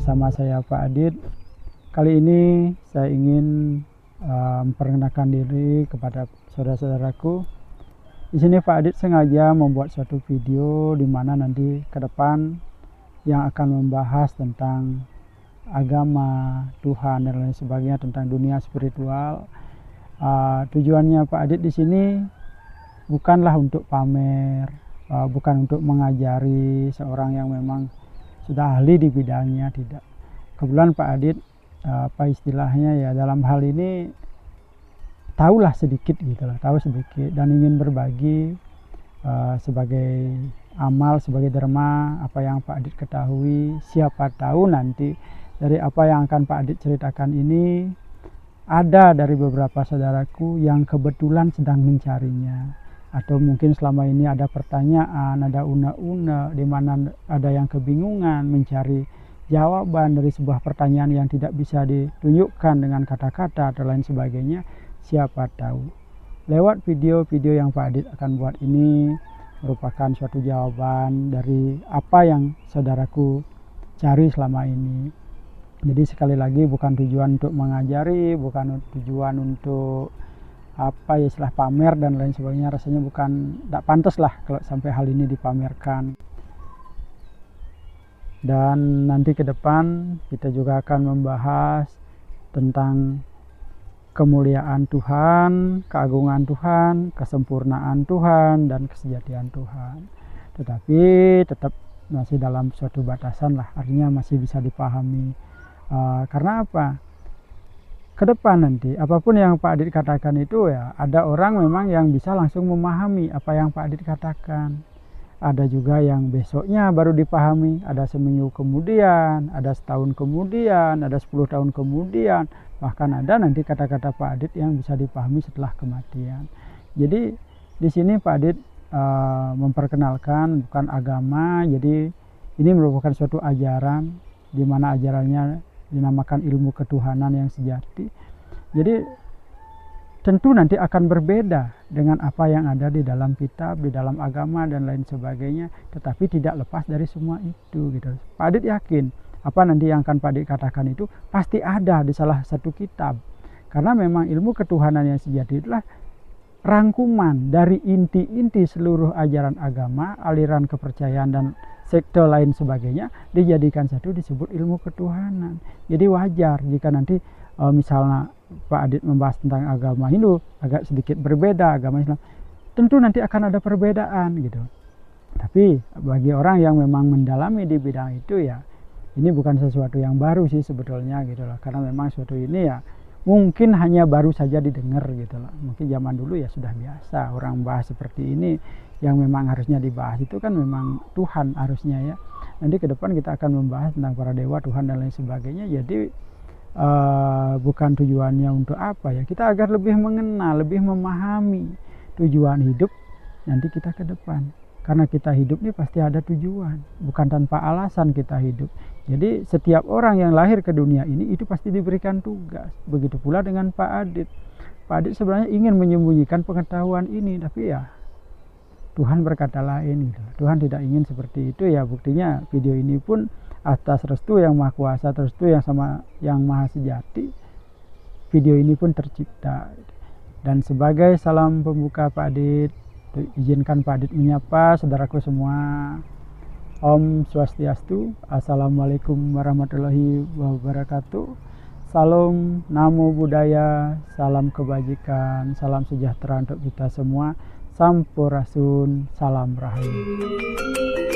bersama saya Pak Adit. Kali ini saya ingin memperkenalkan diri kepada saudara-saudaraku. Di sini Pak Adit sengaja membuat suatu video di mana nanti ke depan yang akan membahas tentang agama, Tuhan dan lain sebagainya, tentang dunia spiritual. Tujuannya Pak Adit di sini bukanlah untuk pamer, bukan untuk mengajari seorang yang memang sudah ahli di bidangnya, tidak. Kebetulan Pak Adit apa istilahnya ya, dalam hal ini tahulah sedikit gitu lah, tahu sedikit dan ingin berbagi sebagai amal, sebagai derma apa yang Pak Adit ketahui. Siapa tahu nanti dari apa yang akan Pak Adit ceritakan ini ada dari beberapa saudaraku yang kebetulan sedang mencarinya, atau mungkin selama ini ada pertanyaan, ada una-una di mana ada yang kebingungan mencari jawaban dari sebuah pertanyaan yang tidak bisa ditunjukkan dengan kata-kata atau lain sebagainya. Siapa tahu lewat video-video yang Pak Adit akan buat ini merupakan suatu jawaban dari apa yang saudaraku cari selama ini. Jadi sekali lagi bukan tujuan untuk mengajari, bukan tujuan untuk apa ya, istilah pamer dan lain sebagainya. Rasanya bukan, tidak pantas lah kalau sampai hal ini dipamerkan. Dan nanti ke depan kita juga akan membahas tentang kemuliaan Tuhan, keagungan Tuhan, kesempurnaan Tuhan, dan kesejatian Tuhan. Tetapi tetap masih dalam suatu batasan lah, artinya masih bisa dipahami. Karena apa? Ke depan nanti apapun yang Pak Adit katakan itu ya, ada orang memang yang bisa langsung memahami apa yang Pak Adit katakan. Ada juga yang besoknya baru dipahami, ada seminggu kemudian, ada setahun kemudian, ada 10 tahun kemudian, bahkan ada nanti kata-kata Pak Adit yang bisa dipahami setelah kematian. Jadi di sini Pak Adit memperkenalkan bukan agama, jadi ini merupakan suatu ajaran di mana ajarannya dinamakan ilmu ketuhanan yang sejati. Jadi tentu nanti akan berbeda dengan apa yang ada di dalam kitab, di dalam agama dan lain sebagainya, tetapi tidak lepas dari semua itu gitu. Pak Adit yakin apa nanti yang akan Pak Adit katakan itu pasti ada di salah satu kitab, karena memang ilmu ketuhanan yang sejati itulah rangkuman dari inti-inti seluruh ajaran agama, aliran kepercayaan dan sekte lain sebagainya dijadikan satu, disebut ilmu ketuhanan. Jadi wajar jika nanti misalnya Pak Adit membahas tentang agama Hindu agak sedikit berbeda agama Islam, tentu nanti akan ada perbedaan gitu. Tapi bagi orang yang memang mendalami di bidang itu ya, ini bukan sesuatu yang baru sih sebetulnya gitu loh, karena memang suatu ini ya mungkin hanya baru saja didengar gitu loh. Mungkin zaman dulu ya sudah biasa orang bahas seperti ini. Yang memang harusnya dibahas itu kan memang Tuhan harusnya ya. Nanti ke depan kita akan membahas tentang para dewa, Tuhan dan lain sebagainya. Jadi bukan tujuannya untuk apa ya, kita agar lebih mengenal, lebih memahami tujuan hidup nanti kita ke depan. Karena kita hidup ini pasti ada tujuan, bukan tanpa alasan kita hidup. Jadi setiap orang yang lahir ke dunia ini itu pasti diberikan tugas. Begitu pula dengan Pak Adit. Pak Adit sebenarnya ingin menyembunyikan pengetahuan ini, tapi ya Tuhan berkata lain gitu. Tuhan tidak ingin seperti itu ya. Buktinya video ini pun atas restu yang maha kuasa, restu yang sama yang maha sejati, video ini pun tercipta. Dan sebagai salam pembuka Pak Adit, izinkan Pak Adit menyapa saudaraku semua. Om Swastiastu, Assalamualaikum warahmatullahi wabarakatuh. Salam, namo buddhaya, salam kebajikan, salam sejahtera untuk kita semua. Sampurasun, salam rahayu.